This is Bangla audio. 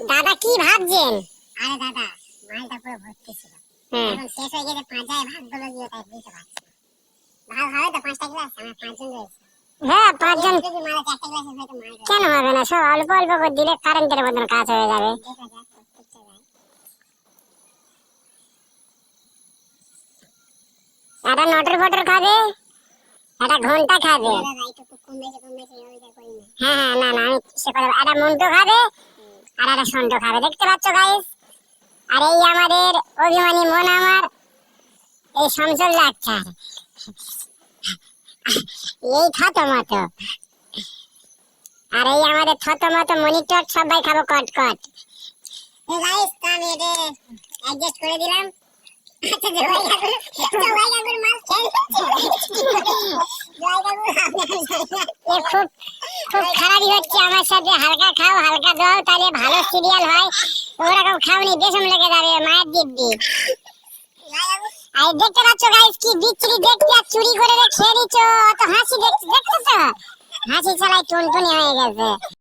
দাদা কি ভাবছেন? আরে দাদা, মালটা পুরো ভর্তি ছিল, এখন শেষ হয়ে গেছে, পাঁচায় ভাগগুলো দিয়ে তাই বুঝতে পারছি না। ভাগ হবে তো 5টা গ্লাস, আমার 5 জন রয়েছে। হ্যাঁ 5 জন। যদি মারা 4টা গ্লাসে হয়তো মারা যাবে। কেন হবে না, সব অল্প অল্প করে দিলে কারেন্টের মতন কাজ হয়ে যাবে। দেখা যাক প্রত্যেকটা যায়। একটা নটর ফটর খাবে, একটা ঘন্টা খাবে। দাদা একটু কম বেশি ওই যা করি না। হ্যাঁ হ্যাঁ, না না, আমি সে কথা, একটা মন্টু খাবে আর একটা সন্টু খাবে, দেখতে পাচ্ছ গাইস। আর এই আমাদের অভিমানী মন আমার, এই শামসুল ডাক্তার, এই থতমত। আর এই আমাদের থতমত মনিটর, সবাই খাবো কট কট। তো গাইস, আমি এটা অ্যাডজাস্ট করে দিলাম। আচ্ছা জয় কাকুর মাল খেয়ে জয় কাকু এ খুব খুব খারাপই হচ্ছে আমার সাথে। হালকা খাও, হালকা দাও, তাহলে ভালো সিরিয়াল হয়। ওরকম খাওনি বেশম লেগে যাবে, মায়ের দিব্যি। আর দেখতে পাচ্ছ গাইস, কি বিচ্ছিরি দেখতে, আর চুরি করে খেয়ে নিচ্ছ। অত হাসি দেখছো তো, হাসি ছাড়াই টুনটুনি হয়ে গেছে।